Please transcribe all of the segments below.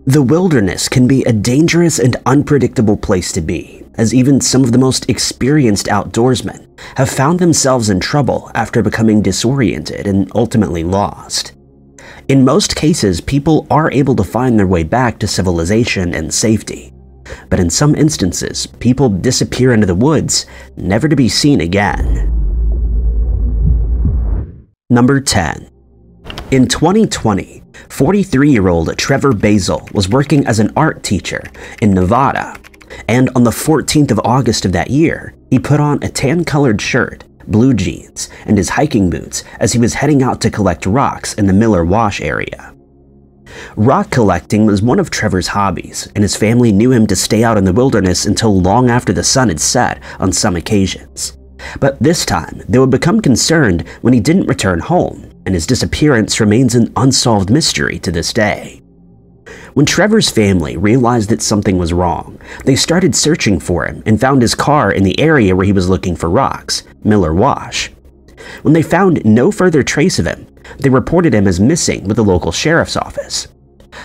The wilderness can be a dangerous and unpredictable place to be, as even some of the most experienced outdoorsmen have found themselves in trouble after becoming disoriented and ultimately lost. In most cases, people are able to find their way back to civilization and safety, but in some instances, people disappear into the woods, never to be seen again. Number 10. In 2020, 43-year-old Trevor Basil was working as an art teacher in Nevada, and on the 14th of August of that year, he put on a tan-colored shirt, blue jeans, and his hiking boots as he was heading out to collect rocks in the Miller Wash area. Rock collecting was one of Trevor's hobbies, and his family knew him to stay out in the wilderness until long after the sun had set on some occasions. But this time, they would become concerned when he didn't return home, and his disappearance remains an unsolved mystery to this day. When Trevor's family realized that something was wrong, they started searching for him and found his car in the area where he was looking for rocks, Miller Wash. When they found no further trace of him, they reported him as missing with the local sheriff's office.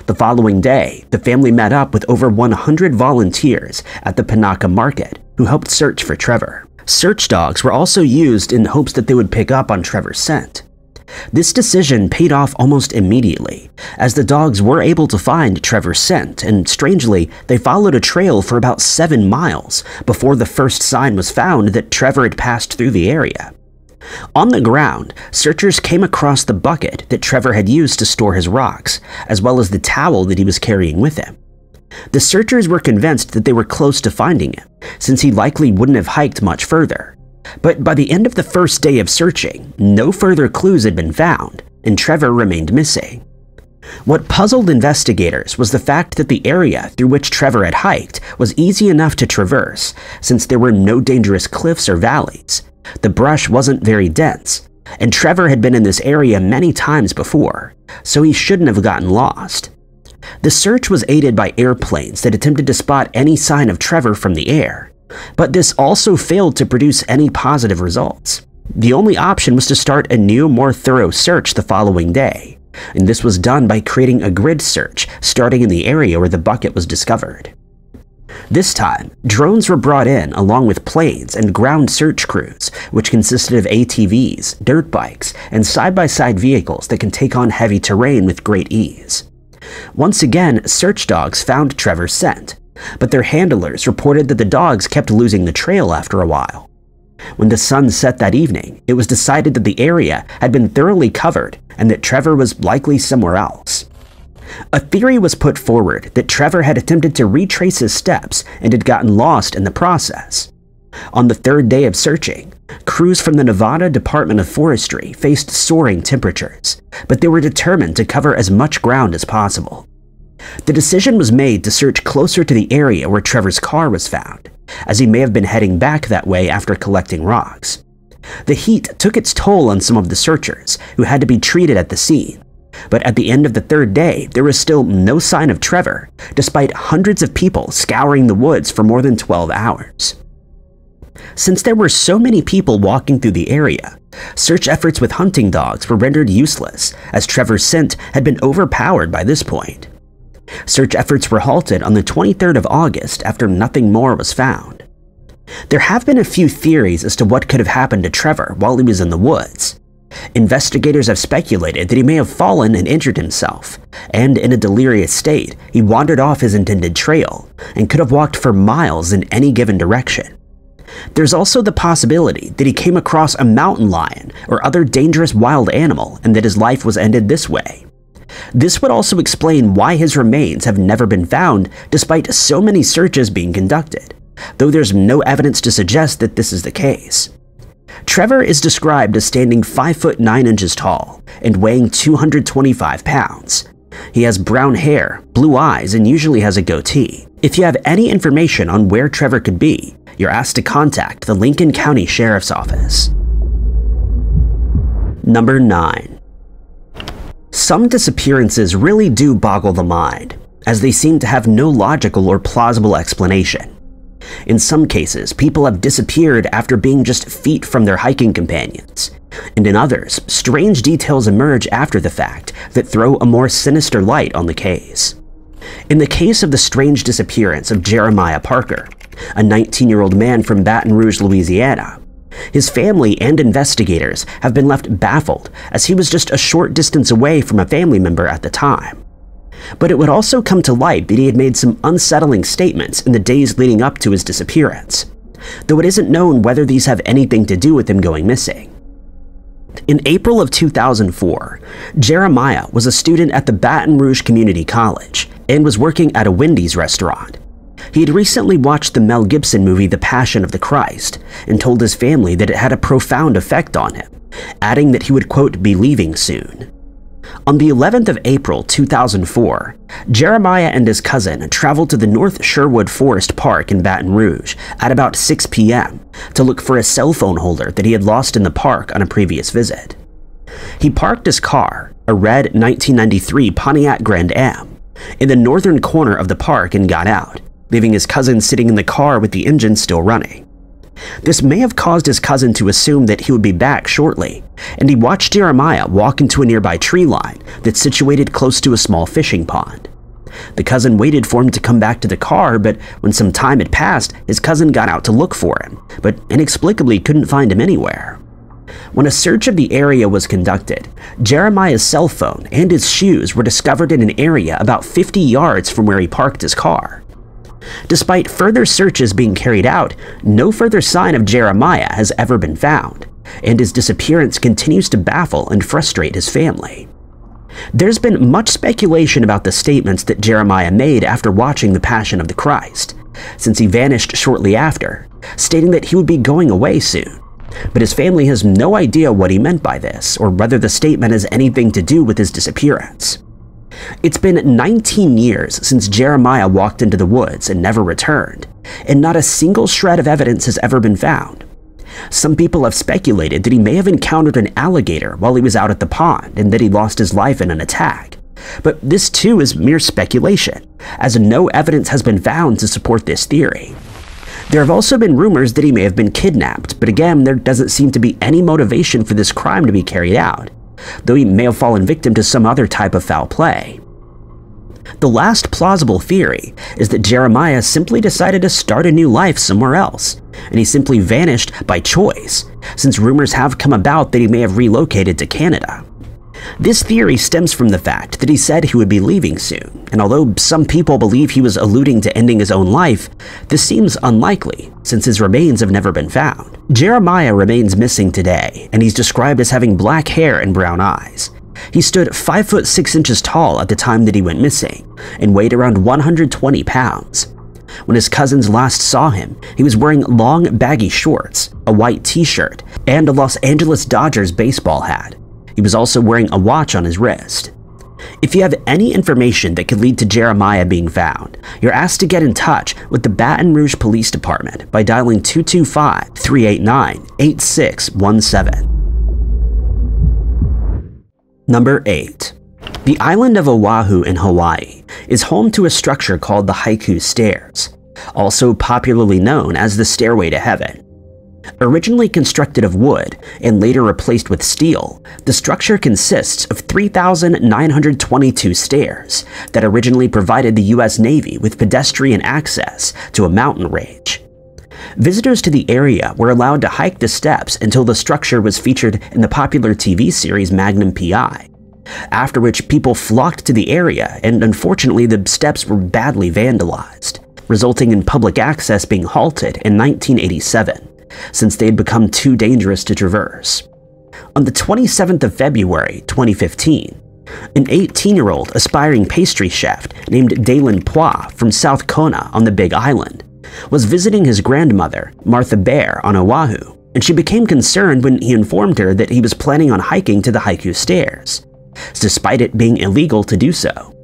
The following day, the family met up with over 100 volunteers at the Panaka Market who helped search for Trevor. Search dogs were also used in hopes that they would pick up on Trevor's scent. This decision paid off almost immediately, as the dogs were able to find Trevor's scent, and strangely, they followed a trail for about 7 miles before the first sign was found that Trevor had passed through the area. On the ground, searchers came across the bucket that Trevor had used to store his rocks, as well as the towel that he was carrying with him. The searchers were convinced that they were close to finding him, since he likely wouldn't have hiked much further. But by the end of the first day of searching, no further clues had been found, and Trevor remained missing. What puzzled investigators was the fact that the area through which Trevor had hiked was easy enough to traverse, since there were no dangerous cliffs or valleys. The brush wasn't very dense, and Trevor had been in this area many times before, so he shouldn't have gotten lost. The search was aided by airplanes that attempted to spot any sign of Trevor from the air, but this also failed to produce any positive results. The only option was to start a new, more thorough search the following day, and this was done by creating a grid search starting in the area where the bucket was discovered. This time, drones were brought in along with planes and ground search crews, which consisted of ATVs, dirt bikes, and side-by-side vehicles that can take on heavy terrain with great ease. Once again, search dogs found Trevor's scent, but their handlers reported that the dogs kept losing the trail after a while. When the sun set that evening, it was decided that the area had been thoroughly covered and that Trevor was likely somewhere else. A theory was put forward that Trevor had attempted to retrace his steps and had gotten lost in the process. On the third day of searching, crews from the Nevada Department of Forestry faced soaring temperatures, but they were determined to cover as much ground as possible. The decision was made to search closer to the area where Trevor's car was found, as he may have been heading back that way after collecting rocks. The heat took its toll on some of the searchers, who had to be treated at the scene, but at the end of the third day, there was still no sign of Trevor, despite hundreds of people scouring the woods for more than 12 hours. Since there were so many people walking through the area, search efforts with hunting dogs were rendered useless, as Trevor's scent had been overpowered by this point. Search efforts were halted on the 23rd of August after nothing more was found. There have been a few theories as to what could have happened to Trevor while he was in the woods. Investigators have speculated that he may have fallen and injured himself, and in a delirious state, he wandered off his intended trail and could have walked for miles in any given direction. There's also the possibility that he came across a mountain lion or other dangerous wild animal and that his life was ended this way. This would also explain why his remains have never been found despite so many searches being conducted, though there's no evidence to suggest that this is the case. Trevor is described as standing 5 foot 9 inches tall and weighing 225 pounds. He has brown hair, blue eyes, and usually has a goatee. If you have any information on where Trevor could be, you're asked to contact the Lincoln County Sheriff's Office. Number 9. Some disappearances really do boggle the mind, as they seem to have no logical or plausible explanation. In some cases, people have disappeared after being just feet from their hiking companions, and in others, strange details emerge after the fact that throw a more sinister light on the case. In the case of the strange disappearance of Jeremiah Parker, a 19-year-old man from Baton Rouge, Louisiana, his family and investigators have been left baffled as he was just a short distance away from a family member at the time. But it would also come to light that he had made some unsettling statements in the days leading up to his disappearance, though it isn't known whether these have anything to do with him going missing. In April of 2004, Jeremiah was a student at the Baton Rouge Community College and was working at a Wendy's restaurant. He had recently watched the Mel Gibson movie The Passion of the Christ and told his family that it had a profound effect on him, adding that he would, quote, be leaving soon. On the 11th of April 2004, Jeremiah and his cousin traveled to the North Sherwood Forest Park in Baton Rouge at about 6 p.m. to look for a cell phone holder that he had lost in the park on a previous visit. He parked his car, a red 1993 Pontiac Grand Am, in the northern corner of the park and got out, leaving his cousin sitting in the car with the engine still running. This may have caused his cousin to assume that he would be back shortly, and he watched Jeremiah walk into a nearby tree line that's situated close to a small fishing pond. The cousin waited for him to come back to the car, but when some time had passed, his cousin got out to look for him, but inexplicably couldn't find him anywhere. When a search of the area was conducted, Jeremiah's cell phone and his shoes were discovered in an area about 50 yards from where he parked his car. Despite further searches being carried out, no further sign of Jeremiah has ever been found, and his disappearance continues to baffle and frustrate his family. There's been much speculation about the statements that Jeremiah made after watching The Passion of the Christ, since he vanished shortly after, stating that he would be going away soon. But his family has no idea what he meant by this, or whether the statement has anything to do with his disappearance. It's been 19 years since Jeremiah walked into the woods and never returned, and not a single shred of evidence has ever been found. Some people have speculated that he may have encountered an alligator while he was out at the pond and that he lost his life in an attack. But this too is mere speculation, as no evidence has been found to support this theory. There have also been rumors that he may have been kidnapped, but again, there doesn't seem to be any motivation for this crime to be carried out, though he may have fallen victim to some other type of foul play. The last plausible theory is that Jeremiah simply decided to start a new life somewhere else, and he simply vanished by choice, since rumors have come about that he may have relocated to Canada. This theory stems from the fact that he said he would be leaving soon, and although some people believe he was alluding to ending his own life, this seems unlikely, since his remains have never been found. Jeremiah remains missing today, and he's described as having black hair and brown eyes. He stood 5 foot 6 inches tall at the time that he went missing, and weighed around 120 pounds. When his cousins last saw him, he was wearing long baggy shorts, a white t-shirt, and a Los Angeles Dodgers baseball hat. He was also wearing a watch on his wrist. If you have any information that could lead to Jeremiah being found, you're asked to get in touch with the Baton Rouge Police Department by dialing 225-389-8617. Number 8. The island of Oahu in Hawaii is home to a structure called the Haiku Stairs, also popularly known as the Stairway to Heaven. Originally constructed of wood and later replaced with steel, the structure consists of 3,922 stairs that originally provided the U.S. Navy with pedestrian access to a mountain range. Visitors to the area were allowed to hike the steps until the structure was featured in the popular TV series Magnum P.I., after which people flocked to the area, and unfortunately the steps were badly vandalized, resulting in public access being halted in 1987. Since they had become too dangerous to traverse. On the 27th of February 2015, an 18-year-old aspiring pastry chef named Dalen Pois from South Kona on the Big Island was visiting his grandmother, Martha Bear, on Oahu, and she became concerned when he informed her that he was planning on hiking to the Haiku Stairs, despite it being illegal to do so.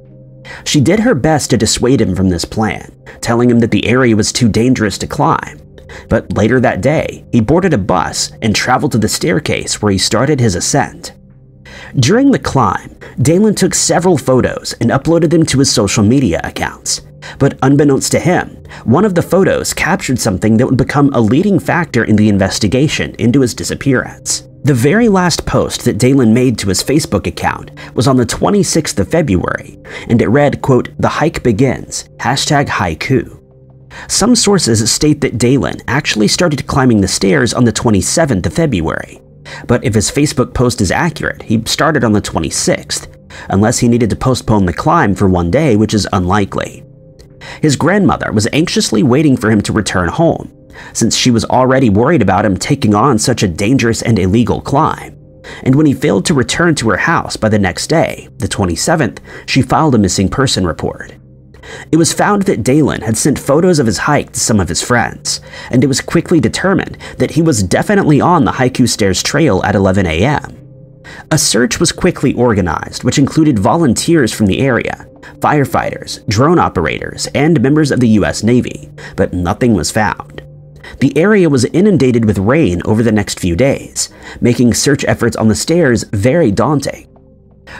She did her best to dissuade him from this plan, telling him that the area was too dangerous to climb. But later that day, he boarded a bus and traveled to the staircase where he started his ascent. During the climb, Dalen took several photos and uploaded them to his social media accounts. But unbeknownst to him, one of the photos captured something that would become a leading factor in the investigation into his disappearance. The very last post that Dalen made to his Facebook account was on the 26th of February, and it read, quote, "The hike begins, #haiku." Some sources state that Dalen actually started climbing the stairs on the 27th of February, but if his Facebook post is accurate, he started on the 26th, unless he needed to postpone the climb for one day, which is unlikely. His grandmother was anxiously waiting for him to return home, since she was already worried about him taking on such a dangerous and illegal climb. And when he failed to return to her house by the next day, the 27th, she filed a missing person report. It was found that Dalen had sent photos of his hike to some of his friends, and it was quickly determined that he was definitely on the Haiku Stairs trail at 11 a.m. A search was quickly organized, which included volunteers from the area, firefighters, drone operators, and members of the U.S. Navy, but nothing was found. The area was inundated with rain over the next few days, making search efforts on the stairs very daunting.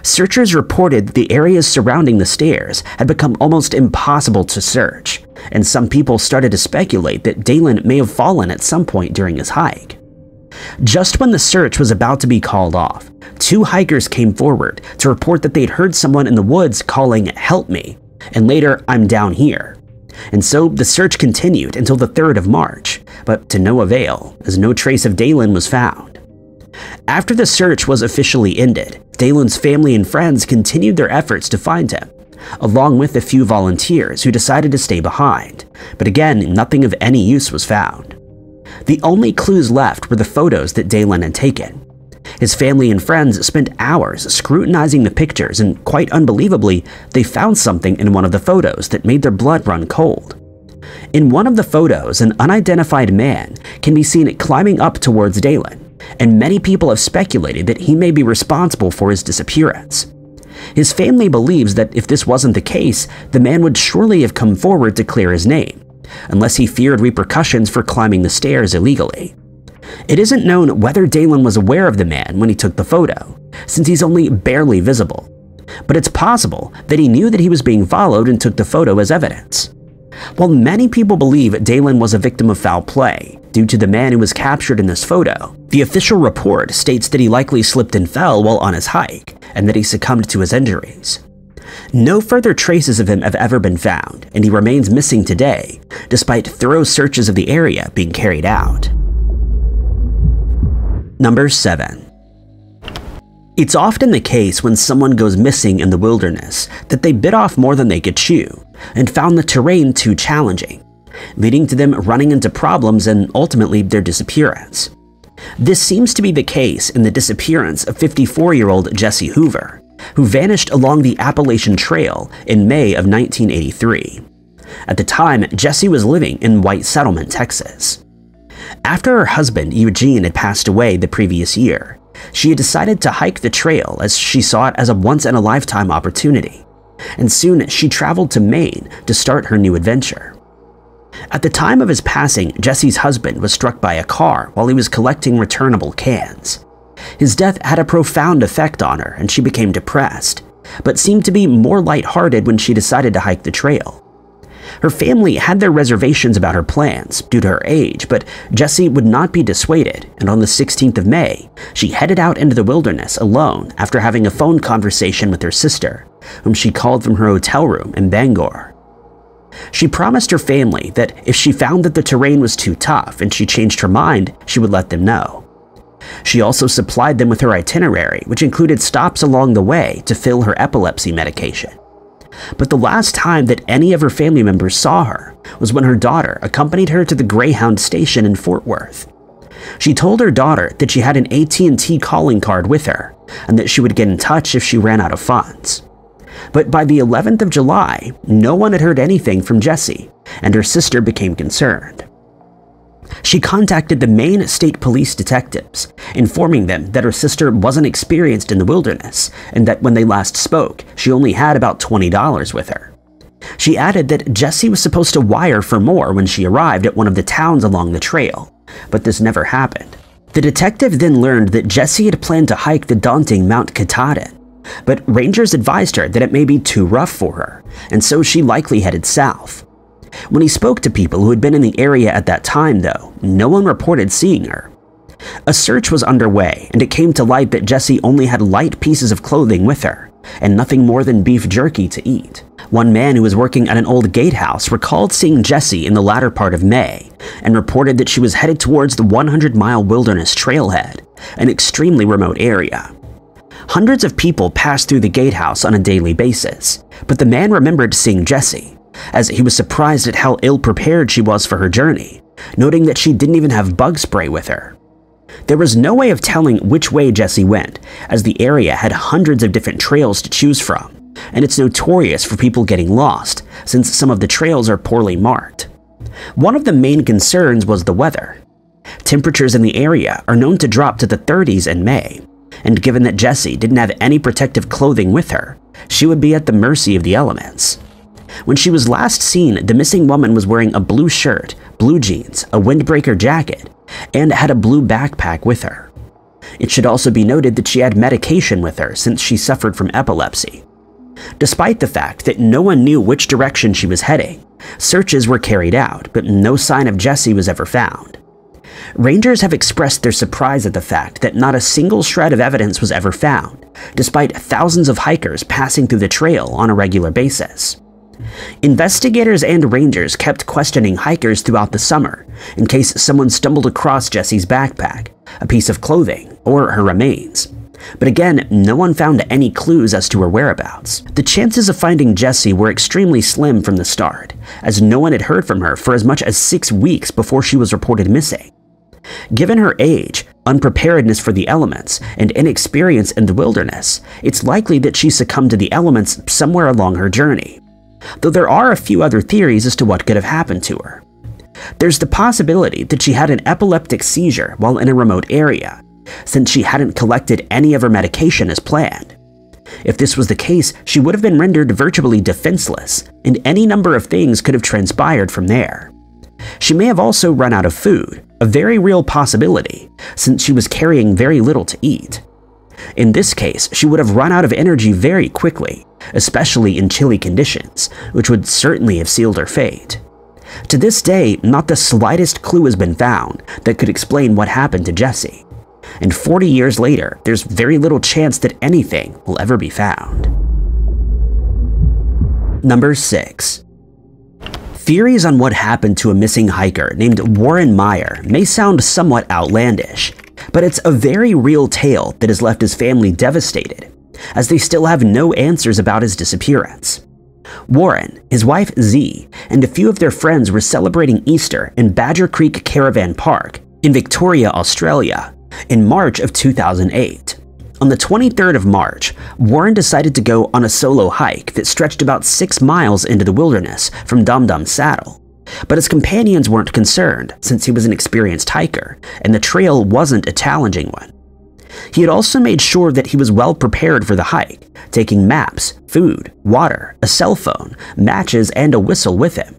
Searchers reported that the areas surrounding the stairs had become almost impossible to search, and some people started to speculate that Dalen may have fallen at some point during his hike. Just when the search was about to be called off, 2 hikers came forward to report that they'd heard someone in the woods calling, "Help me," and later, "I'm down here." And so the search continued until the 3rd of March, but to no avail, as no trace of Dalen was found. After the search was officially ended, Dalen's family and friends continued their efforts to find him, along with a few volunteers who decided to stay behind, but again, nothing of any use was found. The only clues left were the photos that Dalen had taken. His family and friends spent hours scrutinizing the pictures, and quite unbelievably, they found something in one of the photos that made their blood run cold. In one of the photos, an unidentified man can be seen climbing up towards Dalen, and many people have speculated that he may be responsible for his disappearance. His family believes that if this wasn't the case, the man would surely have come forward to clear his name, unless he feared repercussions for climbing the stairs illegally. It isn't known whether Dalen was aware of the man when he took the photo, since he's only barely visible, but it's possible that he knew that he was being followed and took the photo as evidence. While many people believe Dalen was a victim of foul play due to the man who was captured in this photo, the official report states that he likely slipped and fell while on his hike, and that he succumbed to his injuries. No further traces of him have ever been found, and he remains missing today, despite thorough searches of the area being carried out. Number 7. It's often the case when someone goes missing in the wilderness that they bit off more than they could chew and found the terrain too challenging, leading to them running into problems and ultimately their disappearance. This seems to be the case in the disappearance of 54-year-old Jesse Hoover, who vanished along the Appalachian Trail in May of 1983. At the time, Jesse was living in White Settlement, Texas. After her husband, Eugene, had passed away the previous year, she had decided to hike the trail as she saw it as a once-in-a-lifetime opportunity, and soon she traveled to Maine to start her new adventure. At the time of his passing, Jesse's husband was struck by a car while he was collecting returnable cans. His death had a profound effect on her, and she became depressed, but seemed to be more lighthearted when she decided to hike the trail. Her family had their reservations about her plans due to her age, but Jessie would not be dissuaded, and on the 16th of May, she headed out into the wilderness alone after having a phone conversation with her sister, whom she called from her hotel room in Bangor. She promised her family that if she found that the terrain was too tough and she changed her mind, she would let them know. She also supplied them with her itinerary, which included stops along the way to fill her epilepsy medication. But the last time that any of her family members saw her was when her daughter accompanied her to the Greyhound station in Fort Worth. She told her daughter that she had an AT&T calling card with her and that she would get in touch if she ran out of funds. But by the 11th of July, no one had heard anything from Jessie, and her sister became concerned. She contacted the Maine State Police detectives, informing them that her sister wasn't experienced in the wilderness and that when they last spoke, she only had about $20 with her. She added that Jessie was supposed to wire for more when she arrived at one of the towns along the trail, but this never happened. The detective then learned that Jessie had planned to hike the daunting Mount Katahdin, but rangers advised her that it may be too rough for her, and so she likely headed south. When he spoke to people who had been in the area at that time, though, no one reported seeing her. A search was underway, and it came to light that Jessie only had light pieces of clothing with her, and nothing more than beef jerky to eat. One man who was working at an old gatehouse recalled seeing Jessie in the latter part of May, and reported that she was headed towards the 100-mile wilderness trailhead, an extremely remote area. Hundreds of people passed through the gatehouse on a daily basis, but the man remembered seeing Jessie, as he was surprised at how ill-prepared she was for her journey, noting that she didn't even have bug spray with her. There was no way of telling which way Jessie went, as the area had hundreds of different trails to choose from, and it's notorious for people getting lost, since some of the trails are poorly marked. One of the main concerns was the weather. Temperatures in the area are known to drop to the 30s in May, and given that Jessie didn't have any protective clothing with her, she would be at the mercy of the elements. When she was last seen, the missing woman was wearing a blue shirt, blue jeans, a windbreaker jacket, and had a blue backpack with her. It should also be noted that she had medication with her since she suffered from epilepsy. Despite the fact that no one knew which direction she was heading, searches were carried out, but no sign of Jessie was ever found. Rangers have expressed their surprise at the fact that not a single shred of evidence was ever found, despite thousands of hikers passing through the trail on a regular basis. Investigators and rangers kept questioning hikers throughout the summer in case someone stumbled across Jessie's backpack, a piece of clothing, or her remains. But again, no one found any clues as to her whereabouts. The chances of finding Jessie were extremely slim from the start, as no one had heard from her for as much as 6 weeks before she was reported missing. Given her age, unpreparedness for the elements, and inexperience in the wilderness, it's likely that she succumbed to the elements somewhere along her journey. Though there are a few other theories as to what could have happened to her. There's the possibility that she had an epileptic seizure while in a remote area, since she hadn't collected any of her medication as planned. If this was the case, she would have been rendered virtually defenseless, and any number of things could have transpired from there. She may have also run out of food, a very real possibility, since she was carrying very little to eat. In this case, she would have run out of energy very quickly, especially in chilly conditions, which would certainly have sealed her fate. To this day, not the slightest clue has been found that could explain what happened to Jessie. And 40 years later, there's very little chance that anything will ever be found. Number 6. Theories on what happened to a missing hiker named Warren Meyer may sound somewhat outlandish, but it's a very real tale that has left his family devastated, as they still have no answers about his disappearance. Warren, his wife Z, and a few of their friends were celebrating Easter in Badger Creek Caravan Park in Victoria, Australia, in March of 2008. On the 23rd of March, Warren decided to go on a solo hike that stretched about 6 miles into the wilderness from Dum Dum Saddle. But his companions weren't concerned, since he was an experienced hiker, and the trail wasn't a challenging one. He had also made sure that he was well prepared for the hike, taking maps, food, water, a cell phone, matches, and a whistle with him.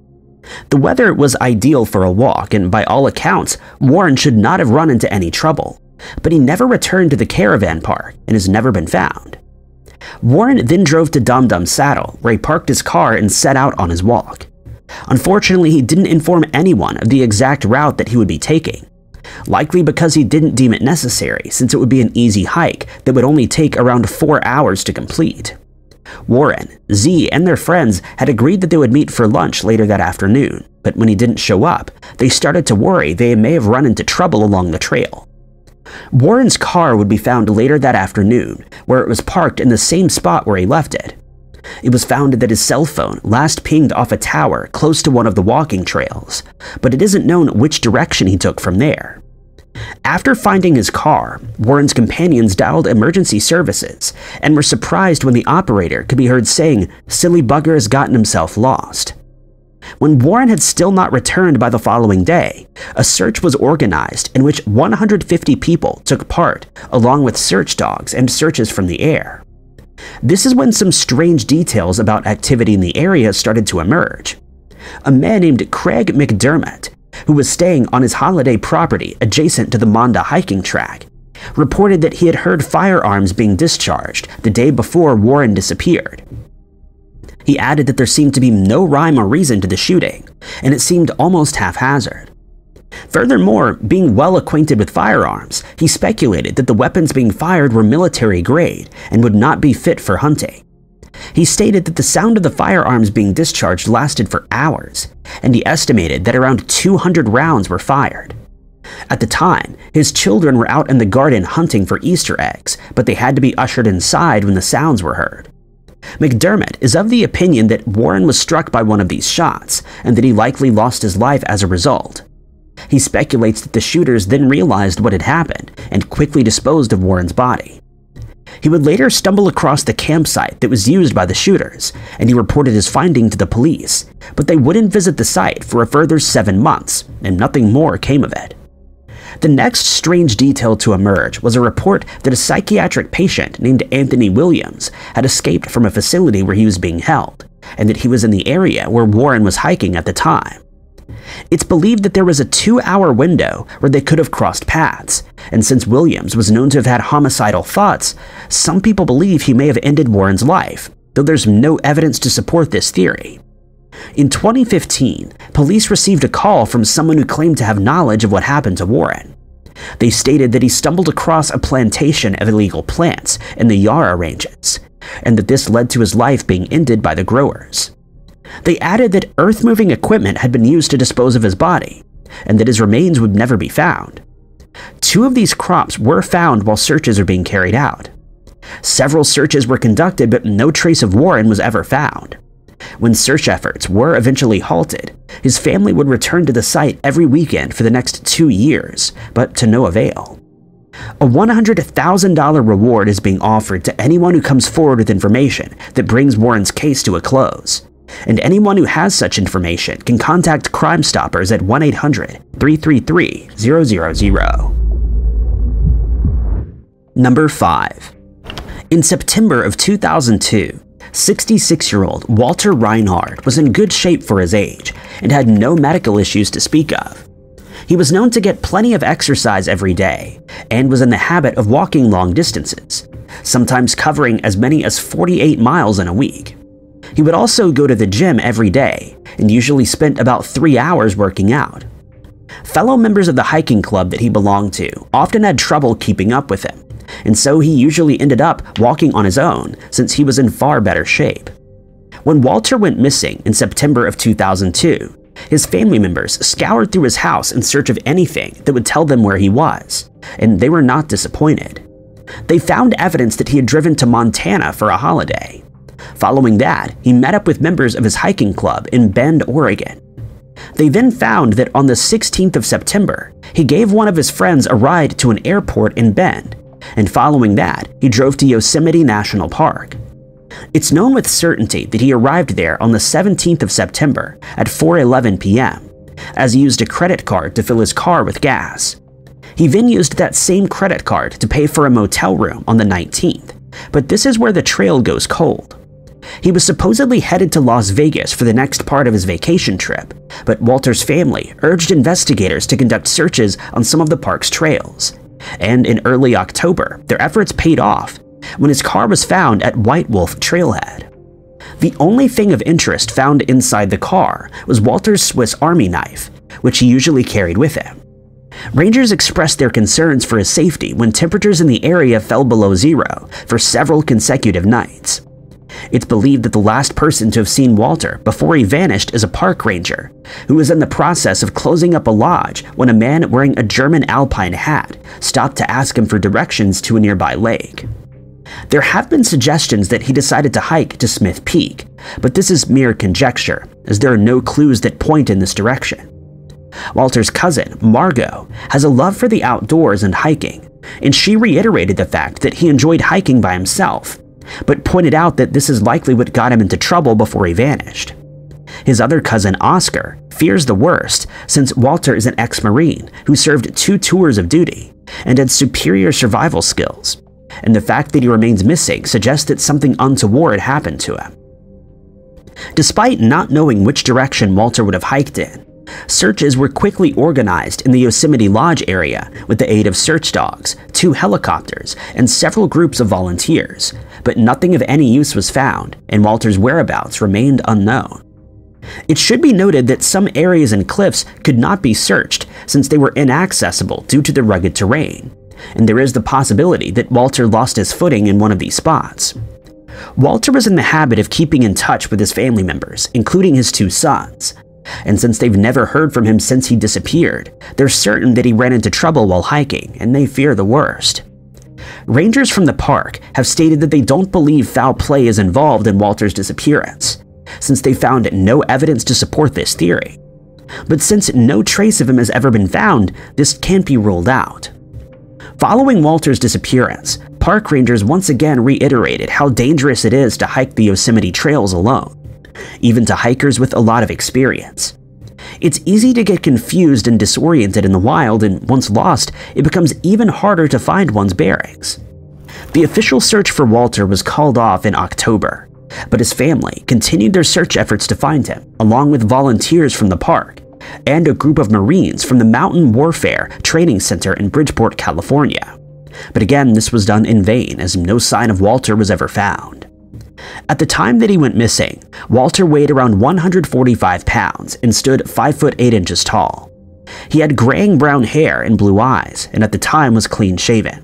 The weather was ideal for a walk, and by all accounts, Warren should not have run into any trouble, but he never returned to the caravan park and has never been found. Warren then drove to Dum Dum Saddle, where he parked his car and set out on his walk. Unfortunately, he didn't inform anyone of the exact route that he would be taking, likely because he didn't deem it necessary, since it would be an easy hike that would only take around 4 hours to complete. Warren, Z, and their friends had agreed that they would meet for lunch later that afternoon, but when he didn't show up, they started to worry they may have run into trouble along the trail. Warren's car would be found later that afternoon, where it was parked in the same spot where he left it. It was found that his cell phone last pinged off a tower close to one of the walking trails, but it isn't known which direction he took from there. After finding his car, Warren's companions dialed emergency services and were surprised when the operator could be heard saying, "Silly bugger has gotten himself lost." When Warren had still not returned by the following day, a search was organized in which 150 people took part, along with search dogs and searches from the air. This is when some strange details about activity in the area started to emerge. A man named Craig McDermott, who was staying on his holiday property adjacent to the Manda hiking track, reported that he had heard firearms being discharged the day before Warren disappeared. He added that there seemed to be no rhyme or reason to the shooting, and it seemed almost haphazard. Furthermore, being well acquainted with firearms, he speculated that the weapons being fired were military grade and would not be fit for hunting. He stated that the sound of the firearms being discharged lasted for hours, and he estimated that around 200 rounds were fired. At the time, his children were out in the garden hunting for Easter eggs, but they had to be ushered inside when the sounds were heard. McDermott is of the opinion that Warren was struck by one of these shots, and that he likely lost his life as a result. He speculates that the shooters then realized what had happened and quickly disposed of Warren's body. He would later stumble across the campsite that was used by the shooters, and he reported his finding to the police, but they wouldn't visit the site for a further 7 months, and nothing more came of it. The next strange detail to emerge was a report that a psychiatric patient named Anthony Williams had escaped from a facility where he was being held, and that he was in the area where Warren was hiking at the time. It's believed that there was a 2-hour window where they could have crossed paths, and since Williams was known to have had homicidal thoughts, some people believe he may have ended Warren's life, though there's no evidence to support this theory. In 2015, police received a call from someone who claimed to have knowledge of what happened to Warren. They stated that he stumbled across a plantation of illegal plants in the Yarra Ranges, and that this led to his life being ended by the growers. They added that earth-moving equipment had been used to dispose of his body, and that his remains would never be found. 2 of these crops were found while searches are being carried out. Several searches were conducted, but no trace of Warren was ever found. When search efforts were eventually halted, his family would return to the site every weekend for the next 2 years, but to no avail. A $100,000 reward is being offered to anyone who comes forward with information that brings Warren's case to a close, and anyone who has such information can contact Crime Stoppers at 1-800-333-000. Number 5. In September of 2002, 66-year-old Walter Reinhard was in good shape for his age and had no medical issues to speak of. He was known to get plenty of exercise every day and was in the habit of walking long distances, sometimes covering as many as 48 miles in a week. He would also go to the gym every day and usually spent about 3 hours working out. Fellow members of the hiking club that he belonged to often had trouble keeping up with him, and so he usually ended up walking on his own since he was in far better shape. When Walter went missing in September of 2002, his family members scoured through his house in search of anything that would tell them where he was, and they were not disappointed. They found evidence that he had driven to Montana for a holiday. Following that, he met up with members of his hiking club in Bend, Oregon. They then found that on the 16th of September, he gave one of his friends a ride to an airport in Bend, and following that, he drove to Yosemite National Park. It's known with certainty that he arrived there on the 17th of September at 4:11 p.m., as he used a credit card to fill his car with gas. He then used that same credit card to pay for a motel room on the 19th, but this is where the trail goes cold. He was supposedly headed to Las Vegas for the next part of his vacation trip, but Walter's family urged investigators to conduct searches on some of the park's trails. And in early October, their efforts paid off when his car was found at White Wolf Trailhead. The only thing of interest found inside the car was Walter's Swiss Army knife, which he usually carried with him. Rangers expressed their concerns for his safety when temperatures in the area fell below zero for several consecutive nights. It's believed that the last person to have seen Walter before he vanished is a park ranger, who was in the process of closing up a lodge when a man wearing a German alpine hat stopped to ask him for directions to a nearby lake. There have been suggestions that he decided to hike to Smith Peak, but this is mere conjecture, as there are no clues that point in this direction. Walter's cousin, Margot, has a love for the outdoors and hiking, and she reiterated the fact that he enjoyed hiking by himself, but pointed out that this is likely what got him into trouble before he vanished. His other cousin, Oscar, fears the worst since Walter is an ex-Marine who served 2 tours of duty and had superior survival skills, and the fact that he remains missing suggests that something untoward happened to him. Despite not knowing which direction Walter would have hiked in, searches were quickly organized in the Yosemite Lodge area with the aid of search dogs, 2 helicopters, and several groups of volunteers, but nothing of any use was found, and Walter's whereabouts remained unknown. It should be noted that some areas and cliffs could not be searched since they were inaccessible due to the rugged terrain, and there is the possibility that Walter lost his footing in one of these spots. Walter was in the habit of keeping in touch with his family members, including his 2 sons, and since they've never heard from him since he disappeared, they're certain that he ran into trouble while hiking, and they fear the worst. Rangers from the park have stated that they don't believe foul play is involved in Walter's disappearance, since they found no evidence to support this theory. But since no trace of him has ever been found, this can't be ruled out. Following Walter's disappearance, park rangers once again reiterated how dangerous it is to hike the Yosemite trails alone, even to hikers with a lot of experience. It's easy to get confused and disoriented in the wild, and once lost, it becomes even harder to find one's bearings. The official search for Walter was called off in October, but his family continued their search efforts to find him, along with volunteers from the park and a group of Marines from the Mountain Warfare Training Center in Bridgeport, California. But again, this was done in vain, as no sign of Walter was ever found. At the time that he went missing, Walter weighed around 145 pounds and stood 5 foot 8 inches tall. He had graying brown hair and blue eyes, and at the time was clean shaven.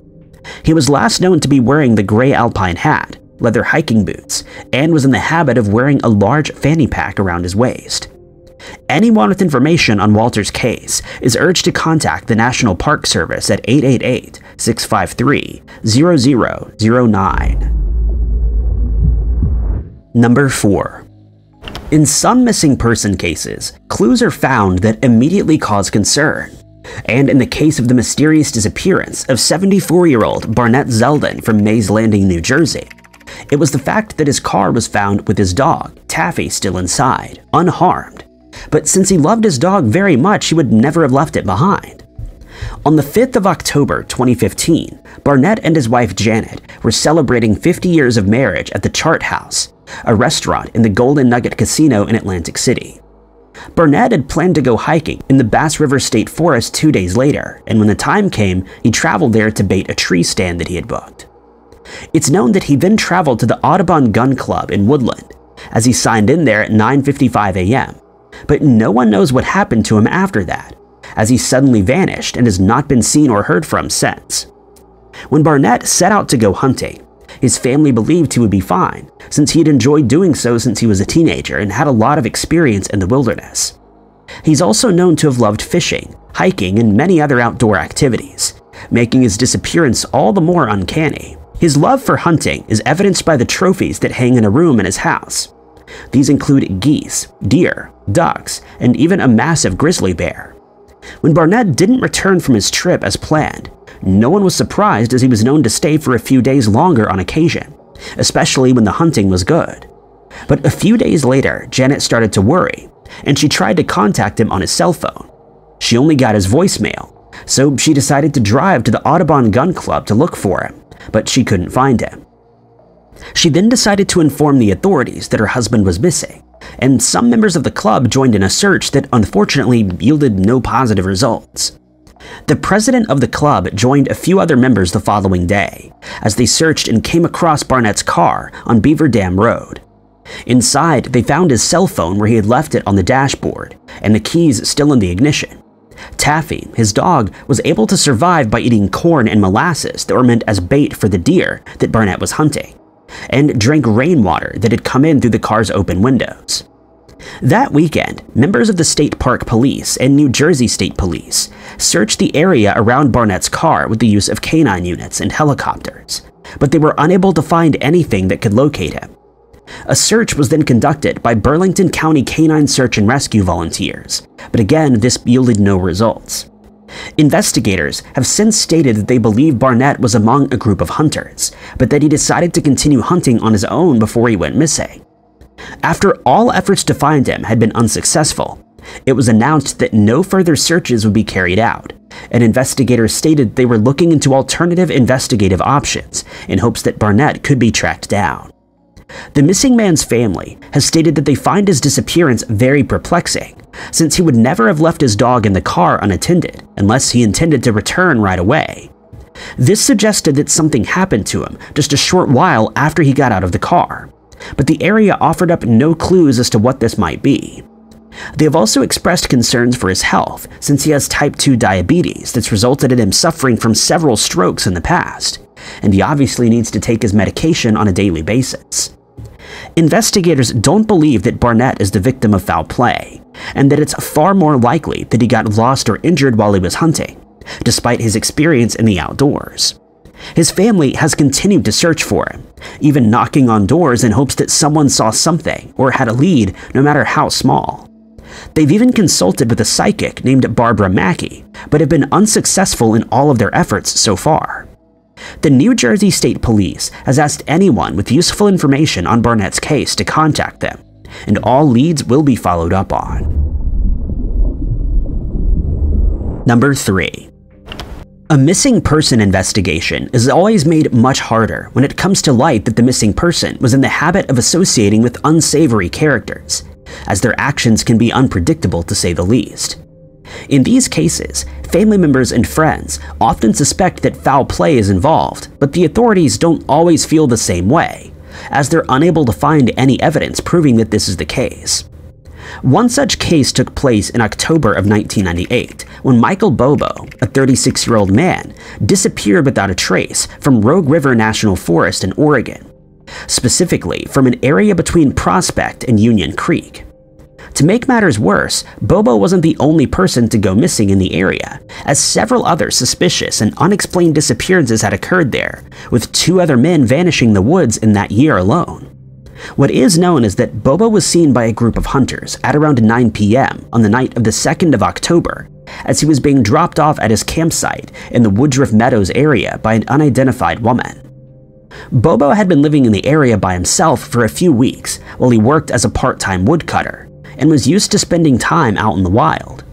He was last known to be wearing the gray alpine hat, leather hiking boots, and was in the habit of wearing a large fanny pack around his waist. Anyone with information on Walter's case is urged to contact the National Park Service at 888-653-0009. Number 4. In some missing person cases, clues are found that immediately cause concern. And in the case of the mysterious disappearance of 74-year-old Barnett Zeldon from Mays Landing, New Jersey, it was the fact that his car was found with his dog, Taffy, still inside, unharmed. But since he loved his dog very much, he would never have left it behind. On the 5th of October 2015, Barnett and his wife Janet were celebrating 50 years of marriage at the Chart House, a restaurant in the Golden Nugget Casino in Atlantic City. Barnett had planned to go hiking in the Bass River State Forest 2 days later, and when the time came, he traveled there to bait a tree stand that he had booked. It's known that he then traveled to the Audubon Gun Club in Woodland, as he signed in there at 9:55 a.m., but no one knows what happened to him after that, as he suddenly vanished and has not been seen or heard from since. When Barnett set out to go hunting, his family believed he would be fine, since he had enjoyed doing so since he was a teenager and had a lot of experience in the wilderness. He's also known to have loved fishing, hiking, and many other outdoor activities, making his disappearance all the more uncanny. His love for hunting is evidenced by the trophies that hang in a room in his house. These include geese, deer, ducks, and even a massive grizzly bear. When Barnett didn't return from his trip as planned, no one was surprised, as he was known to stay for a few days longer on occasion, especially when the hunting was good. But a few days later, Janet started to worry, and she tried to contact him on his cell phone. She only got his voicemail, so she decided to drive to the Audubon Gun Club to look for him, but she couldn't find him. She then decided to inform the authorities that her husband was missing, and some members of the club joined in a search that unfortunately yielded no positive results. The president of the club joined a few other members the following day, as they searched and came across Barnett's car on Beaver Dam Road. Inside, they found his cell phone where he had left it on the dashboard, and the keys still in the ignition. Taffy, his dog, was able to survive by eating corn and molasses that were meant as bait for the deer that Barnett was hunting, and drank rainwater that had come in through the car's open windows. That weekend, members of the State Park Police and New Jersey State Police searched the area around Barnett's car with the use of canine units and helicopters, but they were unable to find anything that could locate him. A search was then conducted by Burlington County Canine Search and Rescue volunteers, but again, this yielded no results. Investigators have since stated that they believe Barnett was among a group of hunters, but that he decided to continue hunting on his own before he went missing. After all efforts to find him had been unsuccessful, it was announced that no further searches would be carried out, and investigators stated they were looking into alternative investigative options in hopes that Barnett could be tracked down. The missing man's family has stated that they find his disappearance very perplexing, since he would never have left his dog in the car unattended unless he intended to return right away. This suggested that something happened to him just a short while after he got out of the car, but the area offered up no clues as to what this might be. They have also expressed concerns for his health, since he has type 2 diabetes that's resulted in him suffering from several strokes in the past, and he obviously needs to take his medication on a daily basis. Investigators don't believe that Barnett is the victim of foul play, and that it's far more likely that he got lost or injured while he was hunting, despite his experience in the outdoors. His family has continued to search for him, even knocking on doors in hopes that someone saw something or had a lead, no matter how small. They've even consulted with a psychic named Barbara Mackey, but have been unsuccessful in all of their efforts so far. The New Jersey State Police has asked anyone with useful information on Barnett's case to contact them, and all leads will be followed up on. Number 3. A missing person investigation is always made much harder when it comes to light that the missing person was in the habit of associating with unsavory characters, as their actions can be unpredictable to say the least. In these cases, family members and friends often suspect that foul play is involved, but the authorities don't always feel the same way, as they're unable to find any evidence proving that this is the case. One such case took place in October of 1998, when Michael Bobo, a 36-year-old man, disappeared without a trace from Rogue River National Forest in Oregon, specifically from an area between Prospect and Union Creek. To make matters worse, Bobo wasn't the only person to go missing in the area, as several other suspicious and unexplained disappearances had occurred there, with 2 other men vanishing in the woods in that year alone. What is known is that Bobo was seen by a group of hunters at around 9 p.m. on the night of the 2nd of October, as he was being dropped off at his campsite in the Woodruff Meadows area by an unidentified woman. Bobo had been living in the area by himself for a few weeks while he worked as a part-time woodcutter, and was used to spending time out in the wild.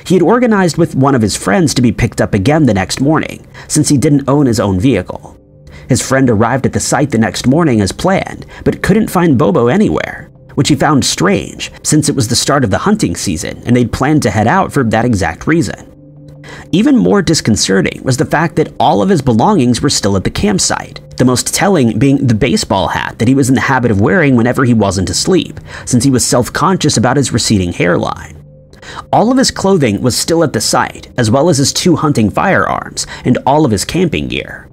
He had organized with one of his friends to be picked up again the next morning, since he didn't own his own vehicle. His friend arrived at the site the next morning as planned, but couldn't find Bobo anywhere, which he found strange since it was the start of the hunting season and they'd planned to head out for that exact reason. Even more disconcerting was the fact that all of his belongings were still at the campsite, the most telling being the baseball hat that he was in the habit of wearing whenever he wasn't asleep, since he was self-conscious about his receding hairline. All of his clothing was still at the site, as well as his 2 hunting firearms and all of his camping gear.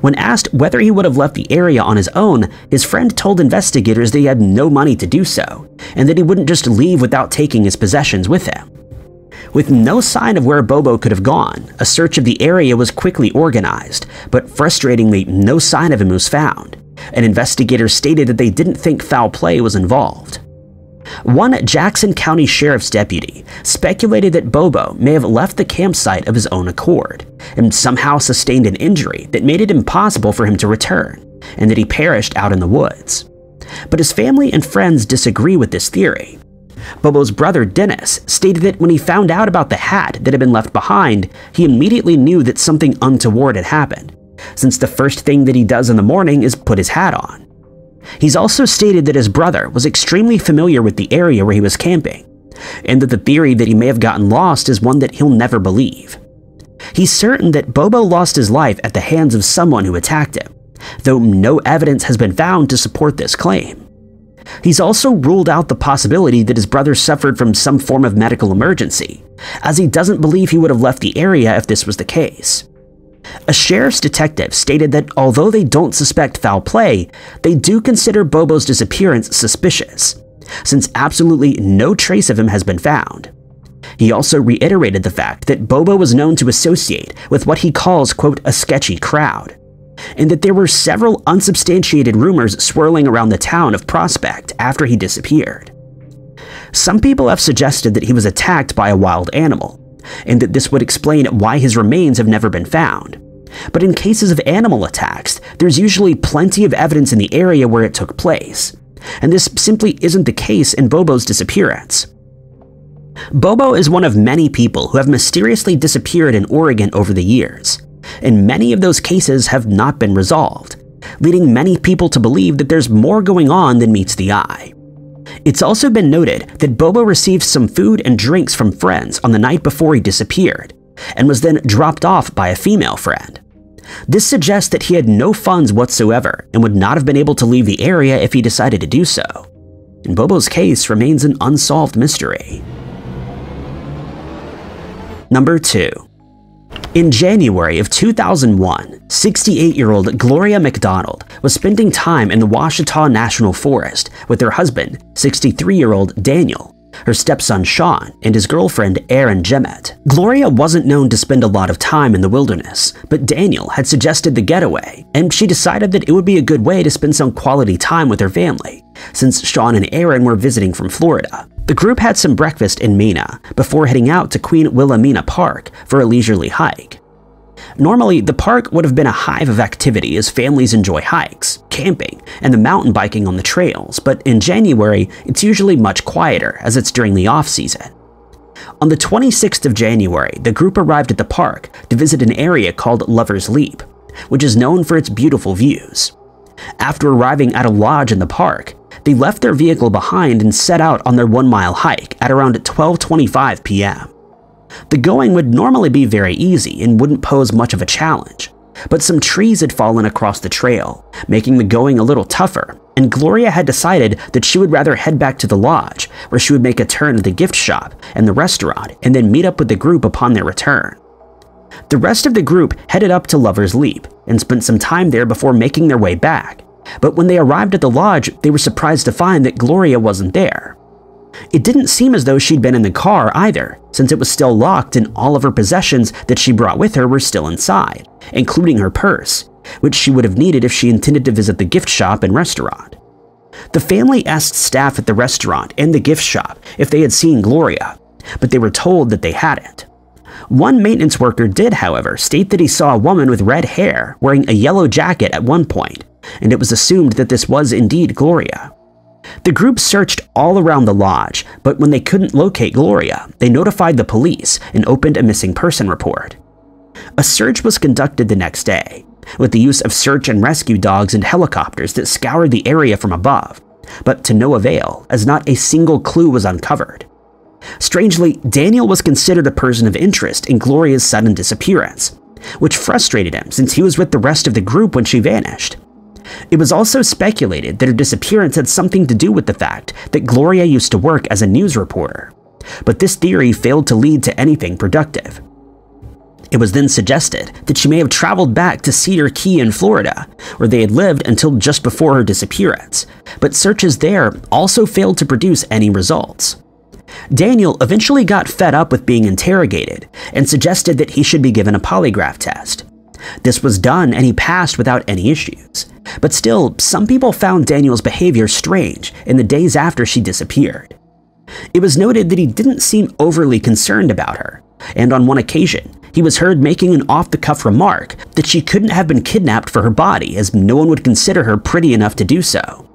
When asked whether he would have left the area on his own, his friend told investigators that he had no money to do so, and that he wouldn't just leave without taking his possessions with him. With no sign of where Bobo could have gone, a search of the area was quickly organized, but frustratingly, no sign of him was found, and investigators stated that they didn't think foul play was involved. One Jackson County Sheriff's deputy speculated that Bobo may have left the campsite of his own accord, and somehow sustained an injury that made it impossible for him to return, and that he perished out in the woods. But his family and friends disagree with this theory. Bobo's brother Dennis stated that when he found out about the hat that had been left behind, he immediately knew that something untoward had happened, since the first thing that he does in the morning is put his hat on. He's also stated that his brother was extremely familiar with the area where he was camping, and that the theory that he may have gotten lost is one that he'll never believe. He's certain that Bobo lost his life at the hands of someone who attacked him, though no evidence has been found to support this claim. He's also ruled out the possibility that his brother suffered from some form of medical emergency, as he doesn't believe he would have left the area if this was the case. A sheriff's detective stated that although they don't suspect foul play, they do consider Bobo's disappearance suspicious, since absolutely no trace of him has been found. He also reiterated the fact that Bobo was known to associate with what he calls, quote, a sketchy crowd, and that there were several unsubstantiated rumors swirling around the town of Prospect after he disappeared. Some people have suggested that he was attacked by a wild animal, and that this would explain why his remains have never been found. But in cases of animal attacks, there's usually plenty of evidence in the area where it took place, and this simply isn't the case in Bobo's disappearance. Bobo is one of many people who have mysteriously disappeared in Oregon over the years, and many of those cases have not been resolved, leading many people to believe that there's more going on than meets the eye. It's also been noted that Bobo received some food and drinks from friends on the night before he disappeared, and was then dropped off by a female friend. This suggests that he had no funds whatsoever and would not have been able to leave the area if he decided to do so. and Bobo's case remains an unsolved mystery. Number 2. In January of 2001, 68-year-old Gloria McDonald was spending time in the Ouachita National Forest with her husband, 63-year-old Daniel, her stepson Sean, and his girlfriend Erin Jemmett. Gloria wasn't known to spend a lot of time in the wilderness, but Daniel had suggested the getaway, and she decided that it would be a good way to spend some quality time with her family, since Sean and Erin were visiting from Florida. The group had some breakfast in Mena before heading out to Queen Wilhelmina Park for a leisurely hike. Normally, the park would have been a hive of activity as families enjoy hikes, camping, and the mountain biking on the trails, but in January, it's usually much quieter as it's during the off-season. On the 26th of January, the group arrived at the park to visit an area called Lover's Leap, which is known for its beautiful views. After arriving at a lodge in the park, they left their vehicle behind and set out on their 1-mile hike at around 12:25 p.m. The going would normally be very easy and wouldn't pose much of a challenge, but some trees had fallen across the trail, making the going a little tougher, and Gloria had decided that she would rather head back to the lodge, where she would make a turn at the gift shop and the restaurant and then meet up with the group upon their return. The rest of the group headed up to Lover's Leap and spent some time there before making their way back, but when they arrived at the lodge, they were surprised to find that Gloria wasn't there. It didn't seem as though she'd been in the car either, since it was still locked and all of her possessions that she brought with her were still inside, including her purse, which she would have needed if she intended to visit the gift shop and restaurant. The family asked staff at the restaurant and the gift shop if they had seen Gloria, but they were told that they hadn't. One maintenance worker did, however, state that he saw a woman with red hair wearing a yellow jacket at one point, and it was assumed that this was indeed Gloria. The group searched all around the lodge, but when they couldn't locate Gloria, they notified the police and opened a missing person report. A search was conducted the next day, with the use of search and rescue dogs and helicopters that scoured the area from above, but to no avail, as not a single clue was uncovered. Strangely, Daniel was considered a person of interest in Gloria's sudden disappearance, which frustrated him since he was with the rest of the group when she vanished. It was also speculated that her disappearance had something to do with the fact that Gloria used to work as a news reporter, but this theory failed to lead to anything productive. It was then suggested that she may have traveled back to Cedar Key in Florida, where they had lived until just before her disappearance, but searches there also failed to produce any results. Daniel eventually got fed up with being interrogated and suggested that he should be given a polygraph test. This was done and he passed without any issues, but still, some people found Daniel's behavior strange in the days after she disappeared. It was noted that he didn't seem overly concerned about her, and on one occasion, he was heard making an off-the-cuff remark that she couldn't have been kidnapped for her body as no one would consider her pretty enough to do so.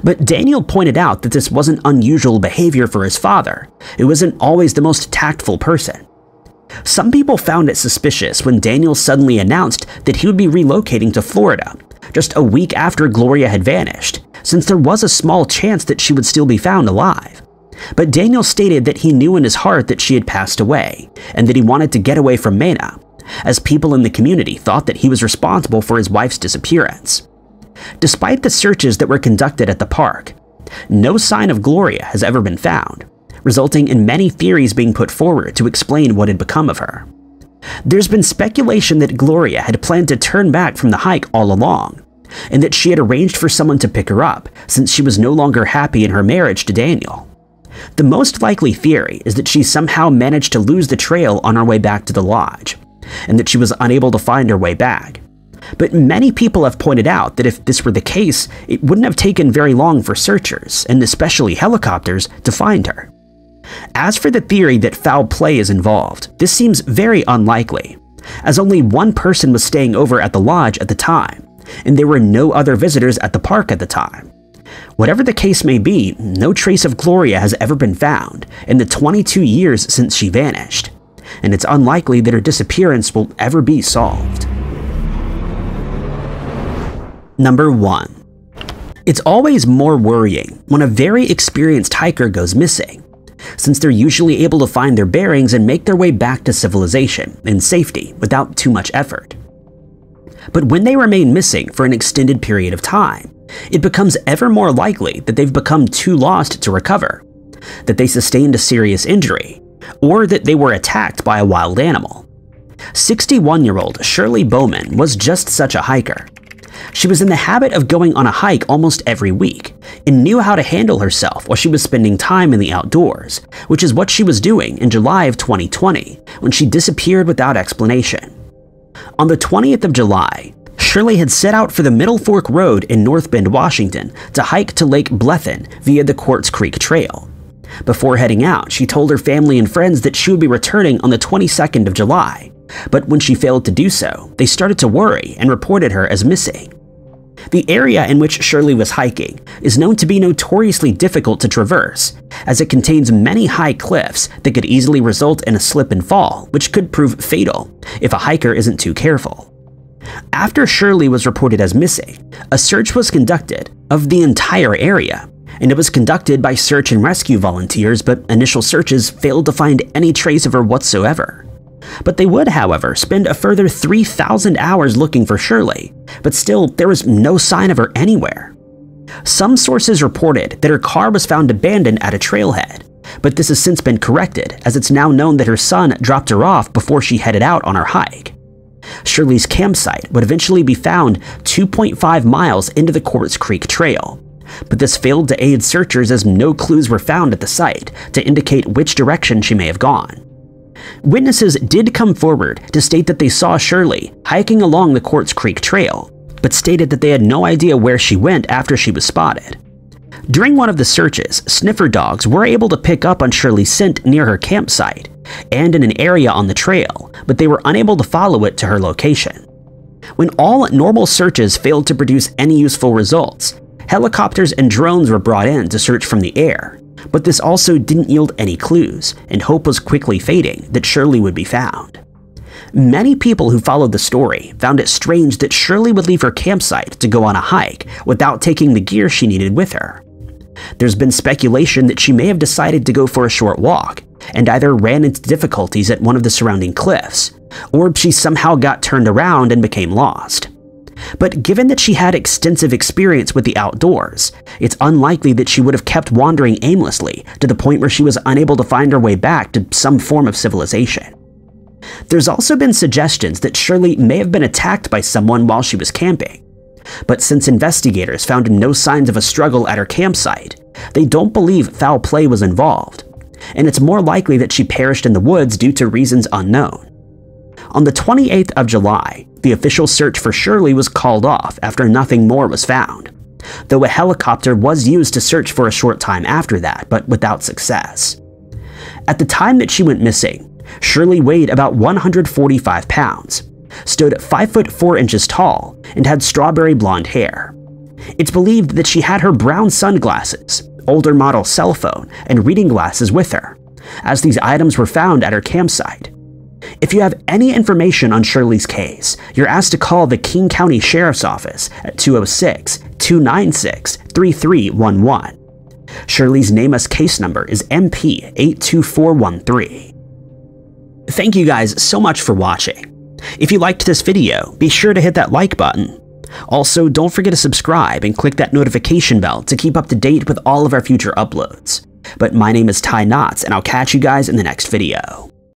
But Daniel pointed out that this wasn't unusual behavior for his father, who wasn't always the most tactful person. Some people found it suspicious when Daniel suddenly announced that he would be relocating to Florida, just a week after Gloria had vanished, since there was a small chance that she would still be found alive. But Daniel stated that he knew in his heart that she had passed away, and that he wanted to get away from Mena, as people in the community thought that he was responsible for his wife's disappearance. Despite the searches that were conducted at the park, no sign of Gloria has ever been found, resulting in many theories being put forward to explain what had become of her. There's been speculation that Gloria had planned to turn back from the hike all along, and that she had arranged for someone to pick her up since she was no longer happy in her marriage to Daniel. The most likely theory is that she somehow managed to lose the trail on her way back to the lodge, and that she was unable to find her way back. But many people have pointed out that if this were the case, it wouldn't have taken very long for searchers, and especially helicopters, to find her. As for the theory that foul play is involved, this seems very unlikely, as only one person was staying over at the lodge at the time, and there were no other visitors at the park at the time. Whatever the case may be, no trace of Gloria has ever been found in the 22 years since she vanished, and it's unlikely that her disappearance will ever be solved. Number 1. It's always more worrying when a very experienced hiker goes missing, since they're usually able to find their bearings and make their way back to civilization in safety without too much effort. But when they remain missing for an extended period of time, it becomes ever more likely that they've become too lost to recover, that they sustained a serious injury, or that they were attacked by a wild animal. 61-year-old Shirley Bowman was just such a hiker. She was in the habit of going on a hike almost every week and knew how to handle herself while she was spending time in the outdoors, which is what she was doing in July of 2020 when she disappeared without explanation. On the 20th of July, Shirley had set out for the Middle Fork Road in North Bend, Washington to hike to Lake Blethen via the Quartz Creek Trail. Before heading out, she told her family and friends that she would be returning on the 22nd of July, but when she failed to do so, they started to worry and reported her as missing. The area in which Shirley was hiking is known to be notoriously difficult to traverse, as it contains many high cliffs that could easily result in a slip and fall, which could prove fatal if a hiker isn't too careful. After Shirley was reported as missing, a search was conducted of the entire area, and it was conducted by search and rescue volunteers, but initial searches failed to find any trace of her whatsoever. But they would, however, spend a further 3,000 hours looking for Shirley, but still there was no sign of her anywhere. Some sources reported that her car was found abandoned at a trailhead, but this has since been corrected, as it's now known that her son dropped her off before she headed out on her hike. Shirley's campsite would eventually be found 2.5 miles into the Quartz Creek Trail, but this failed to aid searchers as no clues were found at the site to indicate which direction she may have gone. Witnesses did come forward to state that they saw Shirley hiking along the Quartz Creek Trail, but stated that they had no idea where she went after she was spotted. During one of the searches, sniffer dogs were able to pick up on Shirley's scent near her campsite and in an area on the trail, but they were unable to follow it to her location. When all normal searches failed to produce any useful results, helicopters and drones were brought in to search from the air, but this also didn't yield any clues, and hope was quickly fading that Shirley would be found. Many people who followed the story found it strange that Shirley would leave her campsite to go on a hike without taking the gear she needed with her. There's been speculation that she may have decided to go for a short walk and either ran into difficulties at one of the surrounding cliffs, or she somehow got turned around and became lost. But given that she had extensive experience with the outdoors, it's unlikely that she would have kept wandering aimlessly to the point where she was unable to find her way back to some form of civilization. There's also been suggestions that Shirley may have been attacked by someone while she was camping. But since investigators found no signs of a struggle at her campsite, they don't believe foul play was involved, and it's more likely that she perished in the woods due to reasons unknown. On the 28th of July, the official search for Shirley was called off after nothing more was found, though a helicopter was used to search for a short time after that, but without success. At the time that she went missing, Shirley weighed about 145 pounds, stood 5 foot 4 inches tall, and had strawberry blonde hair. It's believed that she had her brown sunglasses, older model cell phone, and reading glasses with her, as these items were found at her campsite. If you have any information on Shirley's case, you're asked to call the King County Sheriff's Office at 206-296-3311. Shirley's NamUs case number is MP 82413. Thank you guys so much for watching. If you liked this video, be sure to hit that like button. Also, don't forget to subscribe and click that notification bell to keep up to date with all of our future uploads. But my name is Ty Knotts, and I'll catch you guys in the next video.